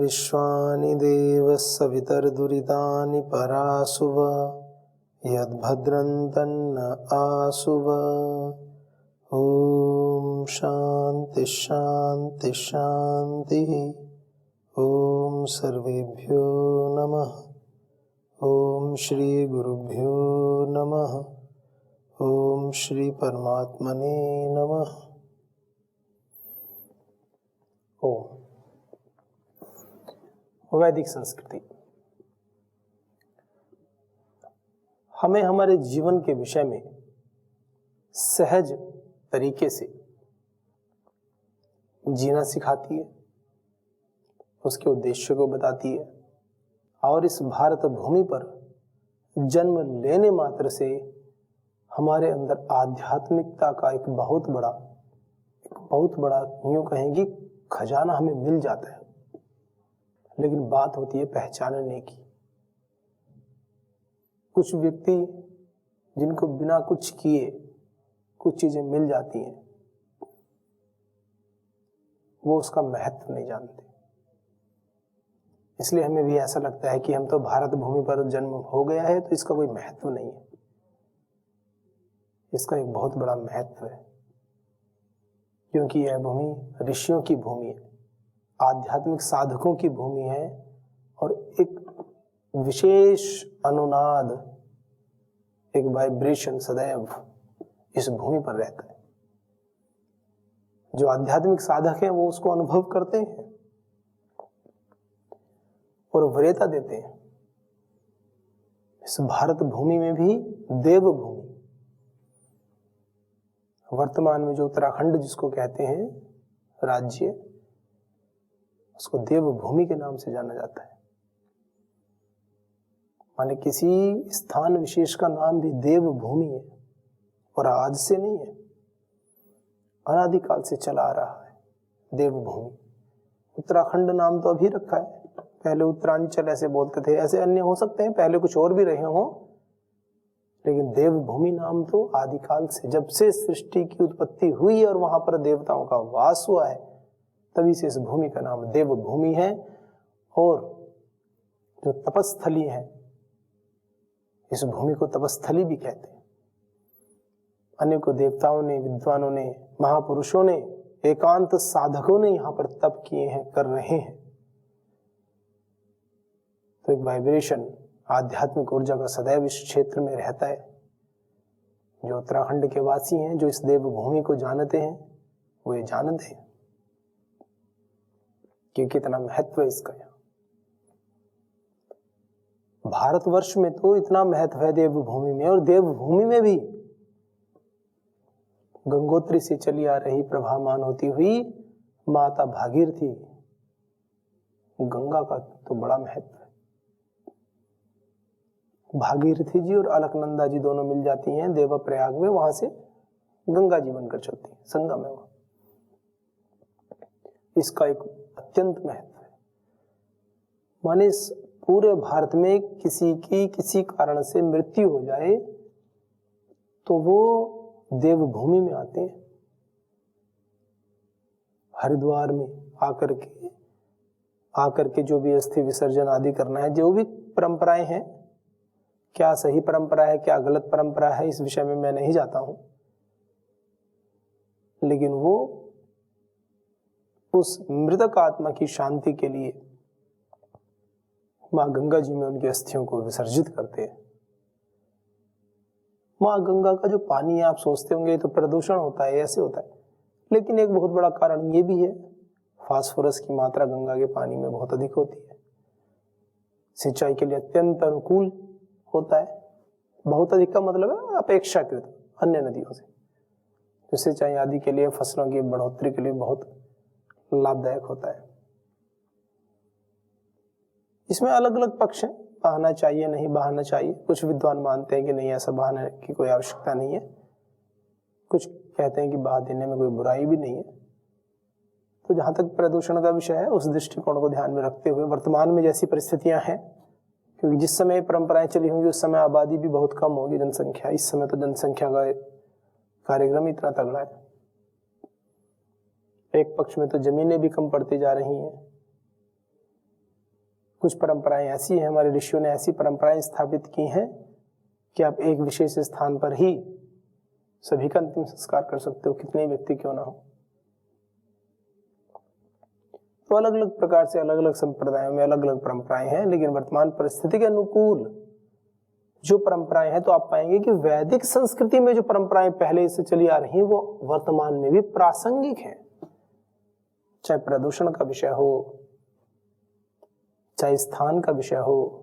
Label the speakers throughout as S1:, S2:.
S1: विश्वानि देवः सवितर्दुरितानि परासुव यद्भद्रं तन्न आसुव। ॐ शान्ति शान्ति शान्तिः। ॐ सर्वेभ्यो नमः। ॐ श्री गुरुभ्यो नमः। ॐ श्री परमात्मने नमः। ओम। वैदिक संस्कृति हमें हमारे जीवन के विषय में सहज तरीके से जीना सिखाती है, उसके उद्देश्य को बताती है और इस भारत भूमि पर जन्म लेने मात्र से हमारे अंदर आध्यात्मिकता का एक बहुत बड़ा यूं कहेंगे खजाना हमें मिल जाता है। लेकिन बात होती है पहचानने की। कुछ व्यक्ति जिनको बिना कुछ किए कुछ चीजें मिल जाती हैं, वो उसका महत्व नहीं जानते। इसलिए हमें भी ऐसा लगता है कि हम तो भारत भूमि पर जन्म हो गया है तो इसका कोई महत्व नहीं है। इसका एक बहुत बड़ा महत्व है, क्योंकि यह भूमि ऋषियों की भूमि है, आध्यात्मिक साधकों की भूमि है और एक विशेष अनुनाद, एक वाइब्रेशन सदैव इस भूमि पर रहता है। जो आध्यात्मिक साधक हैं वो उसको अनुभव करते हैं और वरीयता देते हैं। इस भारत भूमि में भी देव भूमि, वर्तमान में जो उत्तराखंड जिसको कहते हैं राज्य, उसको देव भूमि के नाम से जाना जाता है। माने किसी स्थान विशेष का नाम भी देव भूमि है और आज से नहीं है, अनादिकाल से चला आ रहा है देव भूमि। उत्तराखंड नाम तो अभी रखा है, पहले उत्तरांचल ऐसे बोलते थे, ऐसे अन्य हो सकते हैं, पहले कुछ और भी रहे हों, लेकिन देवभूमि नाम तो आदिकाल से, जब से सृष्टि की उत्पत्ति हुई और वहां पर देवताओं का वास हुआ है, तभी से इस भूमि का नाम देवभूमि है। और जो तपस्थली है, इस भूमि को तपस्थली भी कहते हैं। अनेकों देवताओं ने, विद्वानों ने, महापुरुषों ने, एकांत साधकों ने यहाँ पर तप किए हैं, कर रहे हैं। तो एक वाइब्रेशन, आध्यात्मिक ऊर्जा का सदैव इस क्षेत्र में रहता है। जो उत्तराखंड के वासी हैं, जो इस देवभूमि को जानते हैं, वो ये जानते हैं कि कितना महत्व है इसका। भारतवर्ष में तो इतना महत्व है देवभूमि में, और देवभूमि में भी गंगोत्री से चली आ रही प्रभामान होती हुई माता भागीरथी, गंगा का तो बड़ा महत्व है। भागीरथी जी और अलकनंदा जी दोनों मिल जाती हैं देवप्रयाग में, वहां से गंगा जी बनकर चलती है, संगम है वहां। इसका एक अत्यंत महत्व है। माने इस पूरे भारत में किसी की किसी कारण से मृत्यु हो जाए तो वो देवभूमि में आते हैं, हरिद्वार में आकर के जो भी अस्थि विसर्जन आदि करना है, जो भी परंपराएं हैं, क्या सही परंपरा है क्या गलत परंपरा है इस विषय में मैं नहीं जाता हूं, लेकिन वो उस मृतक आत्मा की शांति के लिए मां गंगा जी में उनकी अस्थियों को विसर्जित करते हैं। मां गंगा का जो पानी है, आप सोचते होंगे तो प्रदूषण होता है, ऐसे होता है, लेकिन एक बहुत बड़ा कारण ये भी है, फास्फोरस की मात्रा गंगा के पानी में बहुत अधिक होती है, सिंचाई के लिए अत्यंत अनुकूल होता है। बहुत अधिक का मतलब है अपेक्षाकृत अन्य नदियों से, तो सिंचाई आदि के लिए, फसलों की बढ़ोतरी के लिए बहुत लाभदायक होता है। इसमें अलग अलग पक्ष हैं, बहाना चाहिए नहीं बहाना चाहिए। कुछ विद्वान मानते हैं कि नहीं, ऐसा बहाने की कोई आवश्यकता नहीं है। कुछ कहते हैं कि बहा देने में कोई बुराई भी नहीं है। तो जहां तक प्रदूषण का विषय है, उस दृष्टिकोण को ध्यान में रखते हुए वर्तमान में जैसी परिस्थितियां हैं, क्योंकि जिस समय परंपराएं चली होंगी उस समय आबादी भी बहुत कम होगी, जनसंख्या। इस समय तो जनसंख्या का कार्यक्रम इतना तगड़ा है, एक पक्ष में तो जमीनें भी कम पड़ती जा रही हैं, कुछ परंपराएं ऐसी हैं, हमारे ऋषियों ने ऐसी परंपराएं स्थापित की हैं कि आप एक विशेष स्थान पर ही सभी का अंतिम संस्कार कर सकते हो, कितने व्यक्ति क्यों ना हो। तो अलग अलग प्रकार से अलग अलग संप्रदायों में अलग अलग परंपराएं हैं, लेकिन वर्तमान परिस्थिति के अनुकूल जो परंपराएं हैं, तो आप पाएंगे कि वैदिक संस्कृति में जो परंपराएं पहले से चली आ रही हैं वो वर्तमान में भी प्रासंगिक हैं। चाहे प्रदूषण का विषय हो, चाहे स्थान का विषय हो,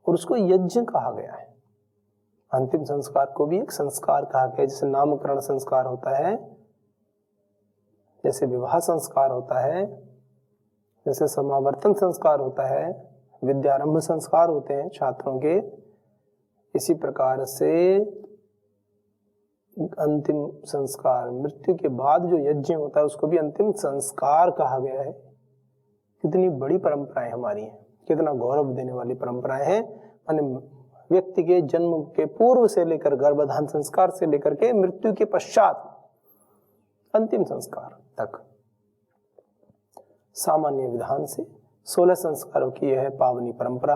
S1: और उसको यज्ञ कहा गया है। अंतिम संस्कार को भी एक संस्कार कहा गया है। जैसे नामकरण संस्कार होता है, जैसे विवाह संस्कार होता है, जैसे समावर्तन संस्कार होता है, विद्यारंभ संस्कार होते हैं छात्रों के, इसी प्रकार से अंतिम संस्कार, मृत्यु के बाद जो यज्ञ होता है उसको भी अंतिम संस्कार कहा गया है। कितनी बड़ी परंपराएं हमारी हैं, कितना गौरव देने वाली परंपराएं हैं। माने व्यक्ति के जन्म के पूर्व से लेकर गर्भधान संस्कार से लेकर के मृत्यु के पश्चात अंतिम संस्कार तक सामान्य विधान से 16 संस्कारों की यह पावनी परंपरा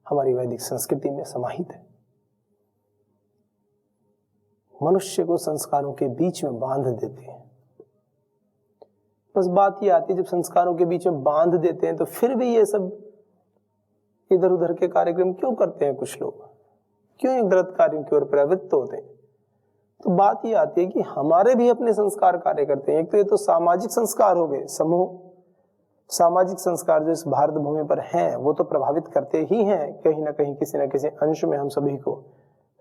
S1: हमारी वैदिक संस्कृति में समाहित है। मनुष्य को संस्कारों के बीच में बांध देते हैं। बस बात ये आती है, जब संस्कारों के बीच में बांध देते हैं तो फिर भी ये सब इधर उधर के कार्यक्रम क्यों करते हैं कुछ लोग, क्यों ये गलत कार्यों की ओर प्रवृत्त होते हैं। तो बात ये आती है कि हमारे भी अपने संस्कार कार्य करते हैं। एक तो ये तो सामाजिक संस्कार हो गए, समूह सामाजिक संस्कार जो इस भारत भूमि पर हैं वो तो प्रभावित करते ही हैं कहीं ना कहीं, किसी न किसी अंश में हम सभी को।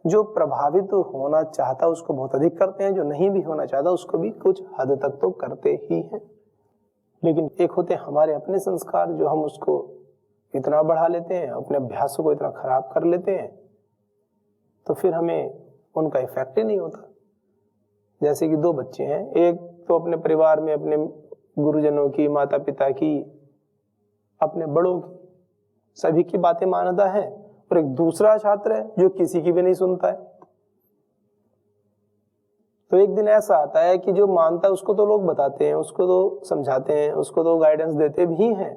S1: जो प्रभावित होना चाहता उसको बहुत अधिक करते हैं, जो नहीं भी होना चाहता उसको भी कुछ हद तक तो करते ही हैं। लेकिन एक होते हैं हमारे अपने संस्कार, जो हम उसको इतना बढ़ा लेते हैं, अपने अभ्यासों को इतना खराब कर लेते हैं, तो फिर हमें उनका इफेक्ट ही नहीं होता। जैसे कि 2 बच्चे हैं, एक तो अपने परिवार में अपने गुरुजनों की, माता पिता की, अपने बड़ों की, सभी की बातें मानता है, और एक दूसरा छात्र है जो किसी की भी नहीं सुनता है। तो एक दिन ऐसा आता है कि जो मानता है उसको तो लोग बताते हैं, उसको तो समझाते हैं, उसको तो गाइडेंस देते भी हैं,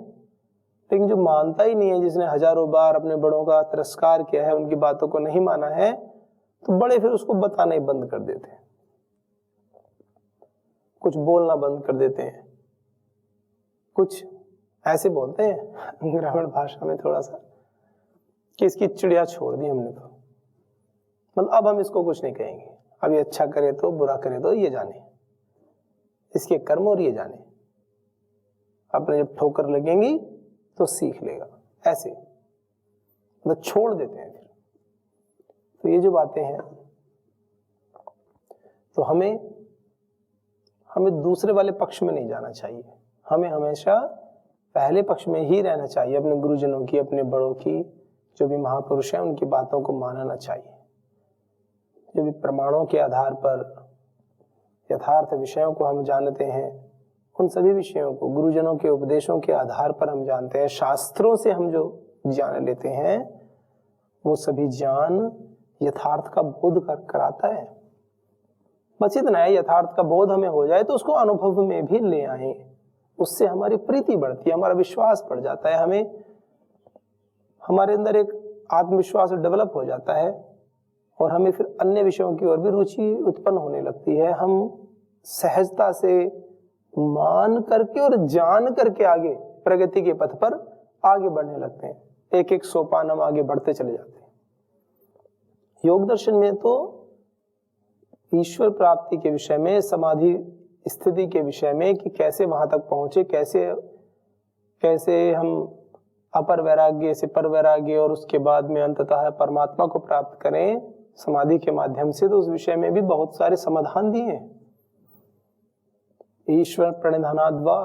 S1: लेकिन जो मानता ही नहीं है, जिसने हजारों बार अपने बड़ों का तिरस्कार किया है, उनकी बातों को नहीं माना है, तो बड़े फिर उसको बताना ही बंद कर देते हैं, कुछ बोलना बंद कर देते हैं, कुछ ऐसे बोलते हैं ग्रामीण भाषा में थोड़ा सा कि इसकी चिड़िया छोड़ दी हमने, तो मतलब अब हम इसको कुछ नहीं कहेंगे, अब ये अच्छा करे तो बुरा करे तो ये जाने, इसके कर्म और ये जाने, अपने जब ठोकर लगेंगी तो सीख लेगा, ऐसे मतलब छोड़ देते हैं फिर। तो ये जो बातें हैं, तो हमें दूसरे वाले पक्ष में नहीं जाना चाहिए, हमें हमेशा पहले पक्ष में ही रहना चाहिए। अपने गुरुजनों की, अपने बड़ों की, जो भी महापुरुष हैं उनकी बातों को मानना चाहिए। जो भी प्रमाणों के आधार पर यथार्थ विषयों को हम जानते हैं, उन सभी विषयों को गुरुजनों के उपदेशों के आधार पर हम जानते हैं, शास्त्रों से हम जो जान लेते हैं, वो सभी ज्ञान यथार्थ का बोध कराता है। बस इतना है, यथार्थ का बोध हमें हो जाए तो उसको अनुभव में भी ले आए, उससे हमारी प्रीति बढ़ती है, हमारा विश्वास बढ़ जाता है, हमारे अंदर एक आत्मविश्वास डेवलप हो जाता है, और हमें फिर अन्य विषयों की ओर भी रुचि उत्पन्न होने लगती है। हम सहजता से मान करके और जान करके आगे प्रगति के पथ पर आगे बढ़ने लगते हैं, एक एक सोपान हम आगे बढ़ते चले जाते हैं। योग दर्शन में तो ईश्वर प्राप्ति के विषय में, समाधि स्थिति के विषय में, कि कैसे वहां तक पहुंचे, कैसे हम अपर वैराग्य से पर वैराग्य और उसके बाद में अंततः परमात्मा को प्राप्त करें समाधि के माध्यम से, तो उस विषय में भी बहुत सारे समाधान दिए हैं। ईश्वर प्रणिधानाद्वा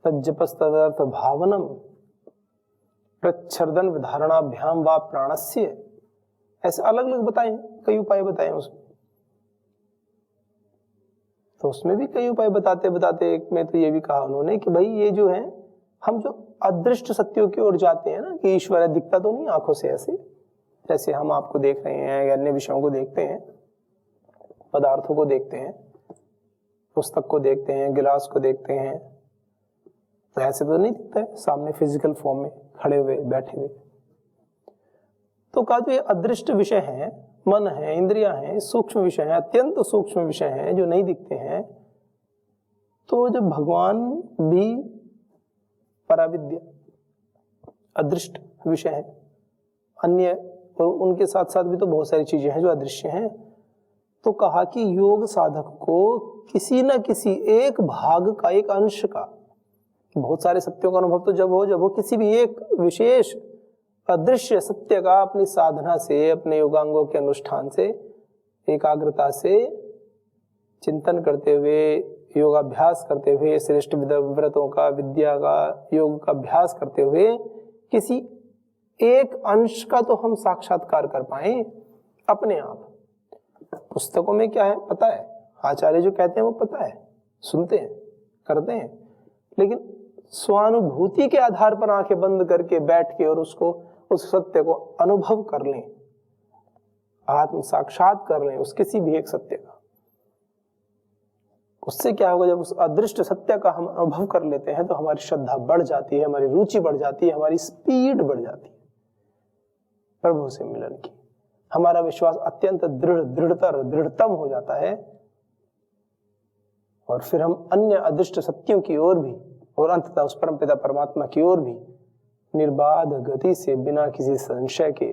S1: तज्जपस्तदर्थ भावनम प्रच्छर्दन विधारणाभ्याम वा प्राणस्य, ऐसे अलग अलग बताए, कई उपाय बताए उसमें। तो उसमें भी कई उपाय बताते बताते एक में तो ये भी कहा उन्होंने कि भाई ये जो है, हम जो अदृष्ट सत्यों की ओर जाते हैं ना, कि ईश्वर दिखता तो नहीं आंखों से ऐसे, जैसे हम आपको देख रहे हैं या अन्य विषयों को देखते हैं, पदार्थों को देखते हैं, पुस्तक को देखते हैं, गिलास को देखते हैं, तो ऐसे तो नहीं दिखता है सामने फिजिकल फॉर्म में खड़े हुए बैठे हुए। तो कहा जो ये अदृष्ट विषय हैं, मन है, इंद्रियां हैं, सूक्ष्म विषय हैं, अत्यंत सूक्ष्म विषय हैं जो नहीं दिखते हैं, तो जब भगवान भी पराविद्या अदृष्ट विषय है, अन्य और उनके साथ साथ भी तो बहुत सारी चीजें हैं जो अदृश्य हैं। तो कहा कि योग साधक को किसी न किसी एक भाग का, एक अंश का, बहुत सारे सत्यों का अनुभव तो जब हो किसी भी एक विशेष अदृश्य सत्य का अपनी साधना से, अपने योगांगों के अनुष्ठान से, एकाग्रता से चिंतन करते हुए, योगाभ्यास करते हुए, श्रेष्ठ व्रतों का, विद्या का, योग का अभ्यास करते हुए किसी एक अंश का तो हम साक्षात्कार कर पाए अपने आप। पुस्तकों में क्या है पता है, आचार्य जो कहते हैं वो पता है, सुनते हैं, करते हैं, लेकिन स्वानुभूति के आधार पर आंखें बंद करके बैठ के और उसको, उस सत्य को अनुभव कर लें, आत्म साक्षात कर लें उस किसी भी एक सत्य का, उससे क्या होगा, जब उस अदृष्ट सत्य का हम अनुभव कर लेते हैं तो हमारी श्रद्धा बढ़ जाती है, हमारी रुचि बढ़ जाती है, हमारी स्पीड बढ़ जाती है प्रभु से मिलन की, हमारा विश्वास अत्यंत दृढ़तम हो जाता है, और फिर हम अन्य अदृष्ट सत्यों की ओर भी और अंततः उस परमपिता परमात्मा की ओर भी निर्बाध गति से बिना किसी संशय के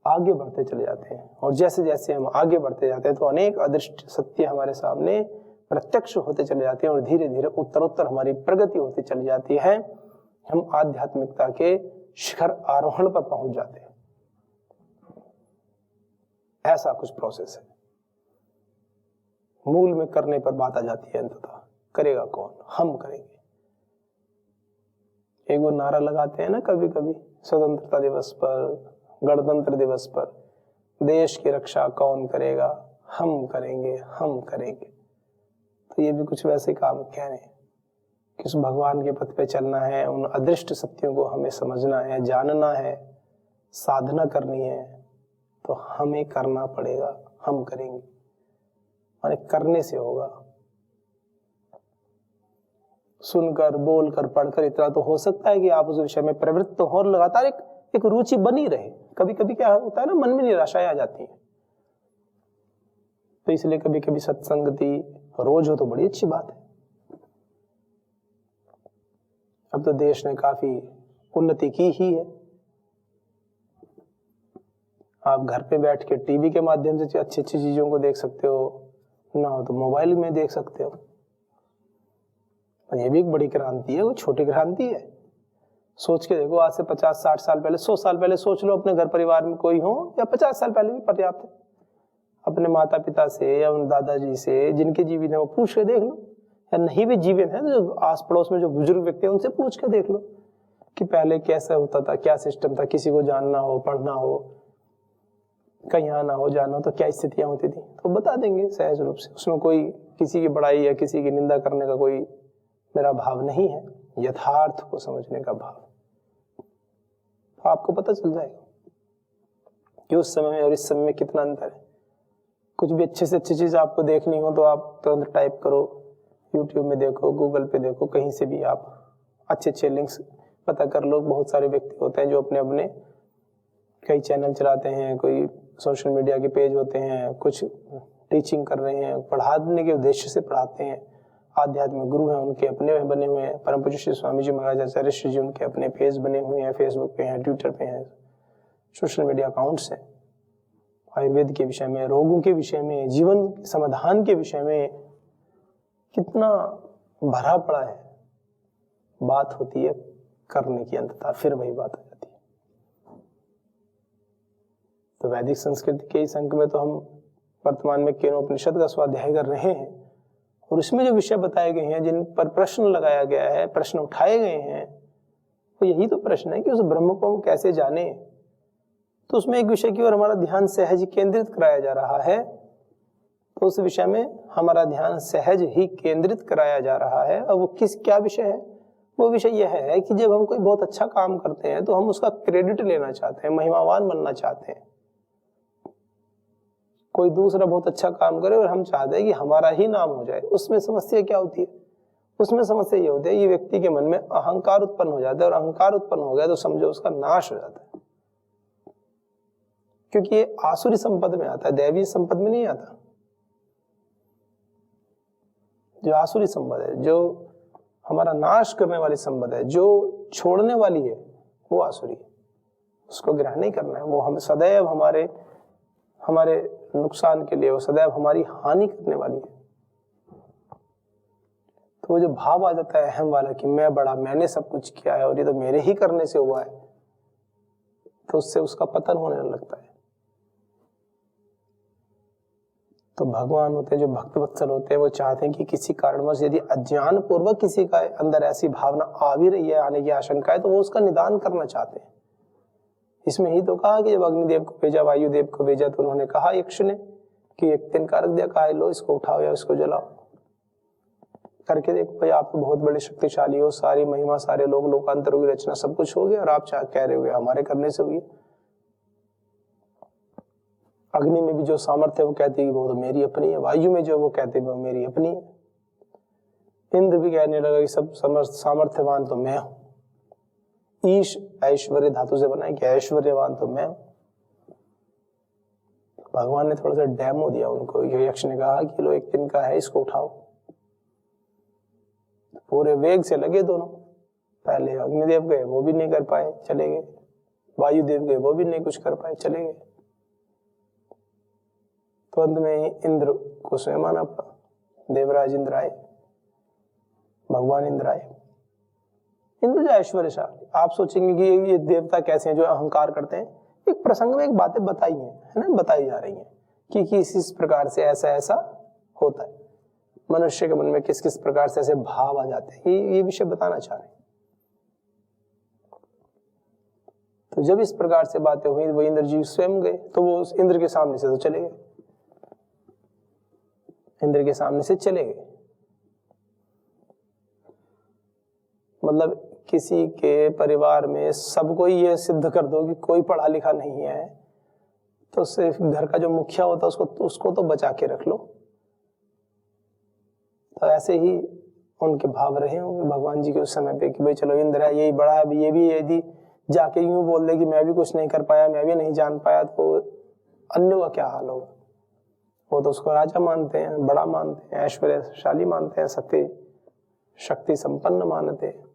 S1: आगे बढ़ते चले जाते हैं। और जैसे जैसे हम आगे बढ़ते जाते हैं तो अनेक अदृष्ट सत्य हमारे सामने प्रत्यक्ष होते चले जाते हैं और धीरे धीरे उत्तरोत्तर हमारी प्रगति होती चली जाती है, हम आध्यात्मिकता के शिखर आरोहण पर पहुंच जाते हैं। ऐसा कुछ प्रोसेस है। मूल में करने पर बात आ जाती है, अंततः करेगा कौन, हम करेंगे। एक वो नारा लगाते हैं ना कभी कभी, स्वतंत्रता दिवस पर, गणतंत्र दिवस पर, देश की रक्षा कौन करेगा, हम करेंगे, हम करेंगे। तो ये भी कुछ वैसे काम कह रहे हैं कि उस भगवान के पथ पे चलना है, उन अदृष्ट सत्यों को हमें समझना है, जानना है, साधना करनी है, तो हमें करना पड़ेगा, हम करेंगे, माने करने से होगा। सुनकर, बोलकर, पढ़कर इतना तो हो सकता है कि आप उस विषय में प्रवृत्त हो और लगातार एक रुचि बनी रहे। कभी कभी क्या होता है ना, मन में निराशाएं आ जाती है, तो इसलिए कभी कभी सत्संगति रोज हो तो बड़ी अच्छी बात है। अब तो देश ने काफी उन्नति की ही है, आप घर पे बैठ के टीवी के माध्यम से अच्छी अच्छी चीजों को देख सकते हो, ना हो तो मोबाइल में देख सकते हो। ये भी एक बड़ी क्रांति है, वो छोटी क्रांति है। सोच के देखो, आज से 50-60 साल पहले, 100 साल पहले सोच लो, अपने घर परिवार में कोई हो, या 50 साल पहले भी पर्याप्त है, अपने माता पिता से या उन दादाजी से जिनके जीवित है वो पूछ के देख लो, या नहीं भी जीवित है जो आस पड़ोस में जो बुजुर्ग व्यक्ति है उनसे पूछ के देख लो कि पहले कैसा होता था, क्या सिस्टम था, किसी को जानना हो, पढ़ना हो, कहीं आना हो, जाना हो तो क्या स्थितियां होती थी, तो बता देंगे सहज रूप से। उसमें कोई किसी की बड़ाई या किसी की निंदा करने का कोई मेरा भाव नहीं है, यथार्थ को समझने का भाव। तो आपको पता चल जाएगा कि उस समय में और इस समय में कितना अंतर है। कुछ भी अच्छे से अच्छी चीज आपको देखनी हो तो आप तुरंत टाइप करो, यूट्यूब में देखो, गूगल पे देखो, कहीं से भी आप अच्छे अच्छे लिंक्स पता कर लो। बहुत सारे व्यक्ति होते हैं जो अपने अपने कई चैनल चलाते हैं, कोई सोशल मीडिया के पेज होते हैं, कुछ टीचिंग कर रहे हैं, पढ़ाने के उद्देश्य से पढ़ाते हैं, आध्यात्मिक गुरु हैं, उनके अपने बने हुए हैं, परम पूज्य श्री स्वामी जी महाराज आचार्य श्री जी उनके अपने पेज बने हुए हैं, फेसबुक पे हैं, ट्विटर पे हैं, सोशल मीडिया अकाउंट्स हैं। आयुर्वेद के विषय में, रोगों के विषय में, जीवन समाधान के विषय में कितना भरा पड़ा है। बात होती है करने की, अंततः फिर वही बात आ जाती है। तो वैदिक संस्कृति के इस अंक में तो हम वर्तमान में केनोपनिषद का स्वाध्याय कर रहे हैं, और इसमें जो विषय बताए गए हैं, जिन पर प्रश्न लगाया गया है, प्रश्न उठाए गए हैं, तो यही तो प्रश्न है कि उस ब्रह्म को हम कैसे जाने। तो उसमें एक विषय की ओर हमारा ध्यान सहज केंद्रित कराया जा रहा है, तो उस विषय में हमारा ध्यान सहज ही केंद्रित कराया जा रहा है। और वो क्या विषय है? वो विषय यह है कि जब हम कोई बहुत अच्छा काम करते हैं तो हम उसका क्रेडिट लेना चाहते हैं, महिमावान बनना चाहते हैं। कोई दूसरा बहुत अच्छा काम करे और हम चाहते हैं कि हमारा ही नाम हो जाए। उसमें समस्या क्या होती है? उसमें समस्या ये होती है, ये व्यक्ति के मन में अहंकार उत्पन्न हो जाता है, और अहंकार उत्पन्न हो गया तो समझो उसका नाश हो जाता है, क्योंकि ये आसुरी संपद में आता है, दैवीय संपद में नहीं आता। जो आसुरी संपद है, जो हमारा नाश करने वाली संपद है, जो छोड़ने वाली है, वो आसुरी है, उसको ग्रहण नहीं करना है। वो हम सदैव हमारे नुकसान के लिए, वो सदैव हमारी हानि करने वाली है। तो वो जो भाव आ जाता है अहम वाला कि मैं बड़ा, मैंने सब कुछ किया है और ये तो मेरे ही करने से हुआ है, तो उससे उसका पतन होने लगता है। तो भगवान होते हैं जो भक्त वत्सल होते हैं, वो चाहते हैं कि किसी कारणवश यदि अज्ञान पूर्वक किसी का अंदर ऐसी भावना आ भी रही है, आने की आशंका है, तो वो उसका निदान करना चाहते हैं। इसमें ही तो कहा कि जब अग्निदेव को भेजा, वायुदेव को भेजा, तो उन्होंने कहा यक्ष ने कि एक दिन कारक दिया, कहा लो इसको उठाओ या इसको जलाओ, करके देखो भाई आप तो बहुत बड़े शक्तिशाली हो, सारी महिमा, सारे लोग, लोकांतरों की रचना, सब कुछ हो गया, और आप कह रहे हो हमारे करने से हुई। अग्नि में भी जो सामर्थ्य है वो कहती है वो तो मेरी अपनी है, वायु में जो वो कहते हैं वो मेरी अपनी है। इंद्र भी कहने लगा कि सब सामर्थ्यवान तो मैं हूं, ईश ऐश्वर्य धातु से बना है कि ऐश्वर्यवान तो मैं हूं। भगवान ने थोड़ा सा डेमो दिया उनको। यक्ष ने कहा कि लो एक दिन का है, इसको उठाओ। पूरे वेग से लगे दोनों। पहले अग्निदेव गए, वो भी नहीं कर पाए, चले गए। वायुदेव गए, वो भी नहीं कुछ कर पाए, चले गए। तो अंत में इंद्र को स्वयं आना पड़ा। देवराज इंद्र आए, भगवान इंद्र आए। इंद्र जो ऐश्वर्यशाली, आप सोचेंगे कि ये देवता कैसे हैं जो अहंकार करते हैं। एक प्रसंग में एक बातें बताई है ना, बताई जा रही है कि इस प्रकार से ऐसा ऐसा होता है, मनुष्य के मन में किस किस प्रकार से ऐसे भाव आ जाते हैं, ये विषय बताना चाह रहे हैं। तो जब इस प्रकार से बातें हुई, वो इंद्र जी स्वयं गए, तो वो उस इंद्र के सामने से तो चले गए, इंद्र के सामने से चले गए। मतलब किसी के परिवार में सबको ये सिद्ध कर दो कि कोई पढ़ा लिखा नहीं है, तो सिर्फ घर का जो मुखिया होता है उसको तो बचा के रख लो। तो ऐसे ही उनके भाव रहे होंगे भगवान जी के उस समय पे कि भाई चलो इंद्र है, यही बड़ा है, ये भी यदि जाके यूं बोल दे कि मैं भी कुछ नहीं कर पाया, मैं भी नहीं जान पाया, तो अन्यों का क्या हाल होगा। वो तो उसको राजा मानते हैं, बड़ा मानते हैं, ऐश्वर्यशाली मानते हैं, शक्ति संपन्न मानते हैं।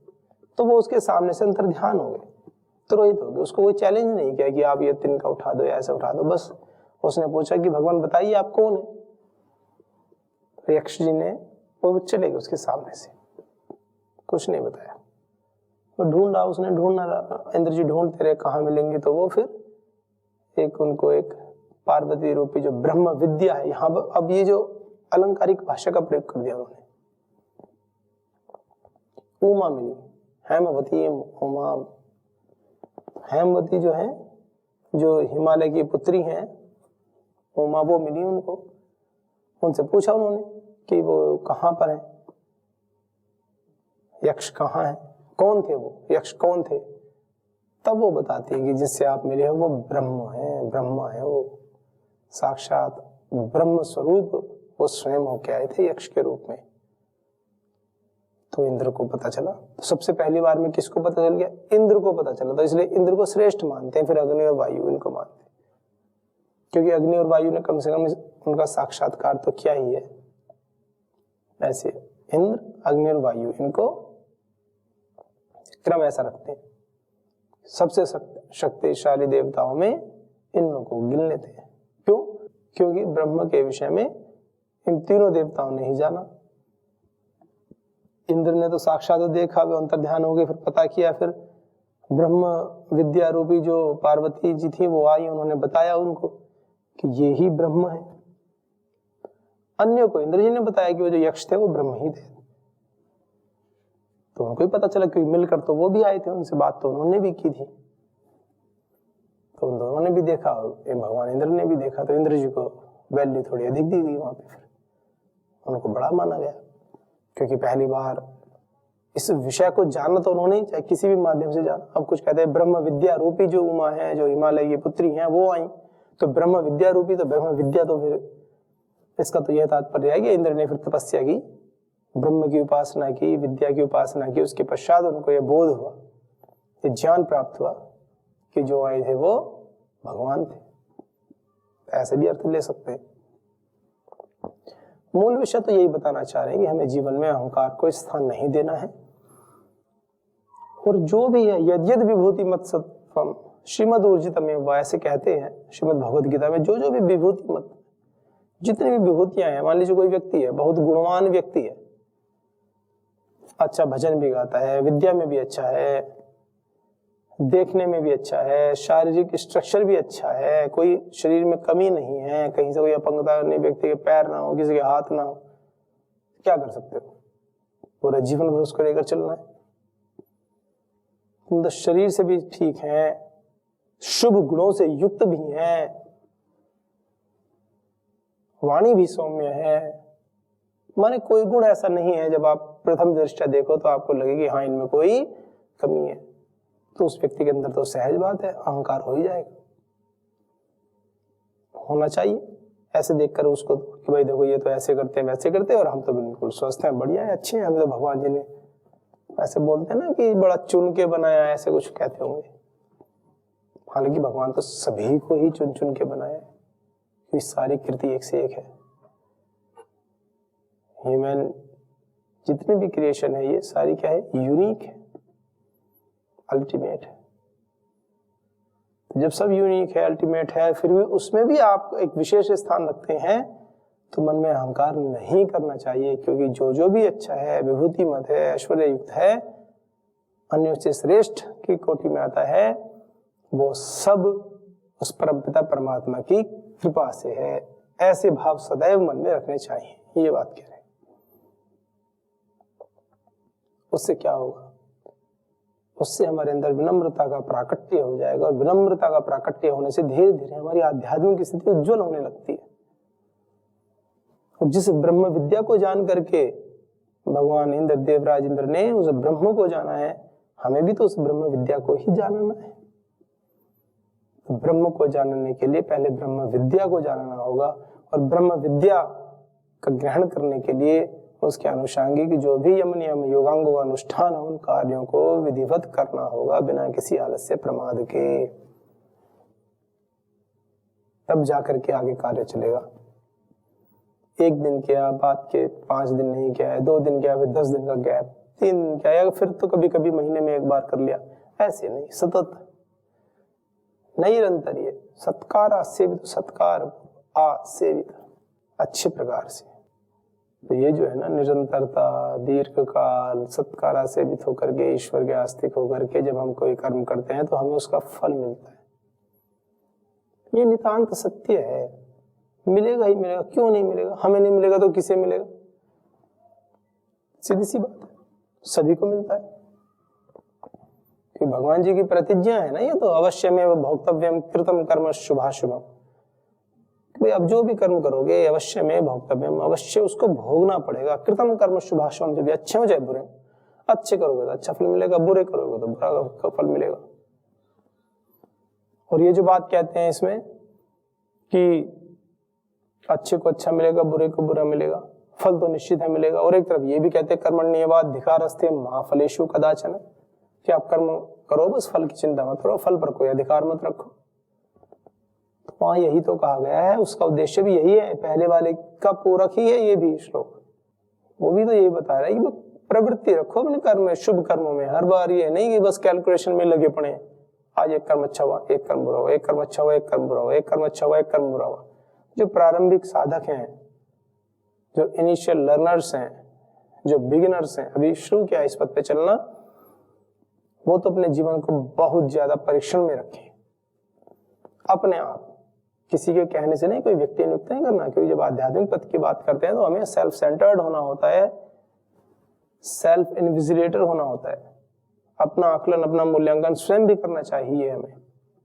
S1: तो वो उसके सामने से अंतर ध्यान हो गए, तुरंत हो गए। उसको कोई चैलेंज नहीं किया कि आप ये तिनका उठा दो या ऐसे उठा दो। बस उसने पूछा कि भगवान बताइए आप कौन है। तो यक्ष जी ने वो चले गए उसके सामने से, कुछ नहीं बताया। वो ढूंढा, उसने ढूंढना, इंद्र जी ढूंढते रहे कहाँ मिलेंगे। तो वो फिर उनको एक पार्वती रूपी जो ब्रह्म विद्या है, यहाँ अब ये जो अलंकारिक भाषा का प्रयोग कर दिया उन्होंने, उमा मिली, हेमवती उमा। हेमवती जो है, जो हिमालय की पुत्री हैं, उमा, वो मिली उनको। उनसे पूछा उन्होंने कि वो कहाँ पर है, यक्ष कहाँ है, कौन थे वो, यक्ष कौन थे। तब वो बताती है कि जिससे आप मिले हो वो ब्रह्म है, ब्रह्मा है, वो साक्षात ब्रह्म स्वरूप वो स्वयं होके आए थे यक्ष के रूप में। तो इंद्र को पता चला। तो सबसे पहली बार में किसको पता चल गया, इंद्र को पता चला। तो इसलिए इंद्र को श्रेष्ठ मानते हैं, फिर अग्नि और वायु इनको मानते हैं, क्योंकि अग्नि और वायु ने कम से कम उनका साक्षात्कार तो किया ही है। ऐसे इंद्र, अग्नि और वायु, इनको क्रम ऐसा रखते हैं। सबसे शक्तिशाली देवताओं में इन लोगों को गिन लेते हैं। क्यों? क्योंकि ब्रह्म के विषय में इन तीनों देवताओं ने ही जाना। इंद्र ने तो साक्षात देखा, वे अंतर ध्यान हो गए, फिर पता किया, फिर ब्रह्म विद्या रूपी जो पार्वती जी थी वो आई, उन्होंने बताया उनको कि ये ही ब्रह्म है। अन्य को इंद्र जी ने बताया कि वो जो यक्ष थे वो ब्रह्म ही थे। तो उनको ही पता चला, क्योंकि मिलकर तो वो भी आए थे, उनसे बात तो उन्होंने भी की थी। तो उन दोनों ने भी देखा और भगवान इंद्र ने भी देखा। तो इंद्र जी को वैल्यू थोड़ी अधिक दी गई वहां पे, फिर उनको बड़ा माना गया, क्योंकि पहली बार इस विषय को जाना तो उन्होंने चाहे किसी भी माध्यम से जाना। अब कुछ कहते हैं ब्रह्म विद्या रूपी जो उमा है, जो हिमालय की पुत्री हैं, वो आई, तो ब्रह्म विद्या रूपी, तो ब्रह्म विद्या, तो फिर इसका तो यह तात्पर्य है कि इंद्र ने फिर तपस्या की, ब्रह्म की उपासना की, विद्या की उपासना की, उसके पश्चात उनको यह बोध हुआ, ये ज्ञान प्राप्त हुआ कि जो आए थे वो भगवान थे। ऐसे भी अर्थ ले सकते हैं। मूल विषय तो यही बताना चाह रहे हैं कि हमें जीवन में अहंकार को स्थान नहीं देना है। और जो भी है यद्यद विभूति मत सत्वम श्रीमद ऊर्जितमेव ऐसे कहते हैं श्रीमद भगवद गीता में, जो जो भी विभूति मत, जितनी भी विभूतियां हैं, मान लीजिए कोई व्यक्ति है, बहुत गुणवान व्यक्ति है, अच्छा भजन भी गाता है, विद्या में भी अच्छा है, देखने में भी अच्छा है, शारीरिक स्ट्रक्चर भी अच्छा है, कोई शरीर में कमी नहीं है, कहीं से कोई अपंगता नहीं, व्यक्ति के पैर ना हो, किसी के हाथ ना हो, क्या कर सकते हो? पूरा जीवन भर उसको लेकर चलना है। तुम तो शरीर से भी ठीक है, शुभ गुणों से युक्त भी है, वाणी भी सौम्य है, माने कोई गुण ऐसा नहीं है जब आप प्रथम दृष्टया देखो तो आपको लगे कि हाँ इनमें कोई कमी है, तो उस व्यक्ति के अंदर तो सहज बात है अहंकार हो ही जाएगा, होना चाहिए। ऐसे देखकर उसको कि भाई देखो ये तो ऐसे करते हैं वैसे करते हैं और हम तो बिल्कुल स्वस्थ हैं, बढ़िया है, अच्छे हैं, हमें तो भगवान जी ने ऐसे बोलते हैं ना कि बड़ा चुन के बनाया, ऐसे कुछ कहते होंगे। हालांकि भगवान तो सभी को ही चुन चुन के बनाया, क्योंकि सारी कृति एक से एक है। ह्यूमन जितने भी क्रिएशन है ये सारी क्या है? यूनिक है, अल्टीमेट है। तो जब सब यूनिक है, अल्टीमेट है, फिर भी उसमें भी आप एक विशेष स्थान रखते हैं, तो मन में अहंकार नहीं करना चाहिए, क्योंकि जो जो भी अच्छा है, विभूति मत है, ऐश्वर्य युक्त है, अन्यों से श्रेष्ठ की कोटि में आता है, वो सब उस परमपिता परमात्मा की कृपा से है। ऐसे भाव सदैव मन में रखने चाहिए, ये बात कह रहे हैं। उससे क्या होगा? उससे हमारे अंदर विनम्रता का प्राकट्य हो जाएगा, और विनम्रता का प्राकट्य होने से धीरे धीरे हमारी आध्यात्मिक स्थिति उज्जवल होने लगती है। और जिस ब्रह्म विद्या को जान करके भगवान इंद्र, देवराज इंद्र ने उस ब्रह्म को जाना है, हमें भी तो उस ब्रह्म विद्या को ही जानना है। तो ब्रह्म को जानने के लिए पहले ब्रह्म विद्या को जानना होगा, और ब्रह्म विद्या का ग्रहण करने के लिए उसके अनुषांगिक जो भी यम नियम योगांगों का अनुष्ठान है, उन कार्यों को विधिवत करना होगा बिना किसी आलस्य प्रमाद के, तब जाकर के आगे कार्य चलेगा। एक दिन किया, बाद के 5 दिन नहीं किया है, 2 दिन किया, फिर 10 दिन का गैप, 3 दिन किया, या फिर तो कभी कभी महीने में एक बार कर लिया, ऐसे नहीं, सतत निरंतर ये सत्कार आसेवित, सत्कार आसेवित अच्छे प्रकार से। तो ये जो है ना निरंतरता, दीर्घ काल सत्कारा सेवित होकर के, ईश्वर के आस्तिक होकर के जब हम कोई कर्म करते हैं तो हमें उसका फल मिलता है। ये नितांत सत्य है, मिलेगा ही मिलेगा, क्यों नहीं मिलेगा? हमें नहीं मिलेगा तो किसे मिलेगा? सीधी सी बात है, सभी को मिलता है, कि भगवान जी की प्रतिज्ञा है ना ये तो, अवश्य में भोक्तव्यम कृतम कर्म शुभाशुभम, भाई अब जो भी कर्म करोगे अवश्य में भोक्तव्यम, अवश्य उसको भोगना पड़ेगा। कृतम कर्म शुभाशुभम, जब अच्छे हो चाहे बुरे, अच्छे करोगे तो अच्छा फल मिलेगा, बुरे करोगे तो बुरा फल मिलेगा। और ये जो बात कहते हैं इसमें कि अच्छे को अच्छा मिलेगा, बुरे को बुरा मिलेगा, फल तो निश्चित है मिलेगा। और एक तरफ ये भी कहते हैं कर्मण्येवाधिकारस्ते मा फलेषु कदाचन, कि आप कर्म करो बस फल की चिंता मत करो, फल पर कोई अधिकार मत रखो। तो वहां यही तो कहा गया है, उसका उद्देश्य भी यही है, पहले वाले का पूरक ही है ये भी श्लोक। वो भी तो यही बता रहा है कि प्रवृत्ति रखो अपने कर्म में, शुभ कर्मों में। हर बार ये नहीं कि बस कैलकुलेशन में लगे पड़े, आज एक कर्म अच्छा हुआ, एक कर्म बुरा हुआ, एक कर्म अच्छा हुआ, एक कर्म बुरा हुआ, एक कर्म अच्छा हुआ, एक कर्म बुरा हुआ। जो प्रारंभिक साधक हैं, जो इनिशियल लर्नर्स हैं, जो बिगिनर्स हैं, अभी शुरू किया इस पथ पे चलना, वो तो अपने जीवन को बहुत ज्यादा परीक्षण में रखें, अपने आप, किसी के कहने से नहीं, कोई व्यक्ति नियुक्त नहीं करना। क्योंकि जब आध्यात्मिक पथ की बात करते हैं तो हमें सेल्फ सेंटर्ड होना होता है, सेल्फ इन्विजिलेटर होना होता है। अपना आकलन, अपना मूल्यांकन स्वयं भी करना चाहिए हमें,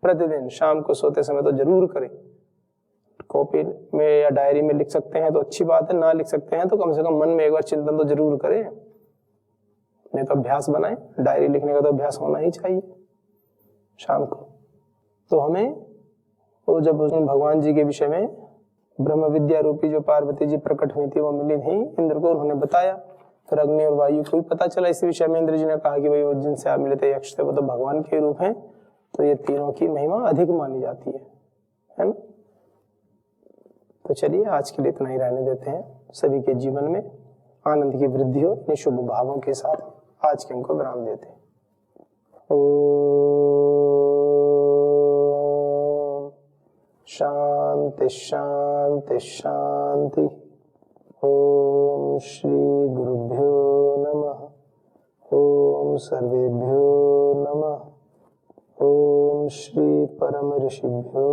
S1: प्रतिदिन शाम को सोते समय तो जरूर करें। कॉपी में या डायरी में लिख सकते हैं तो अच्छी बात है, ना लिख सकते हैं तो कम से कम मन में एक बार चिंतन तो जरूर करें, नहीं तो अभ्यास बनाएं। डायरी लिखने का तो अभ्यास होना ही चाहिए शाम को। तो हमें वो जब भगवान जी के विषय में ब्रह्म विद्या रूपी जो पार्वती जी प्रकट हुई थी वो मिली थी इंद्र को, उन्होंने बताया फिर अग्नि और वायु को भी पता चला इस विषय में। इंद्र जी ने कहा कि भाई वो जिनसे आप मिले थे यक्ष थे, वो तो भगवान के रूप हैं, तो ये तीनों की महिमा अधिक मानी जाती है ना। तो चलिए आज के लिए इतना ही रहने देते हैं। सभी के जीवन में आनंद की वृद्धि हो, इन शुभ भावों के साथ आज के हमको विराम देते हैं। ओम शांति शांति शांति। ओम श्री गुरुभ्यो नमः। ओम सर्वेभ्यो नमः। ओम श्री परम ऋषिभ्यो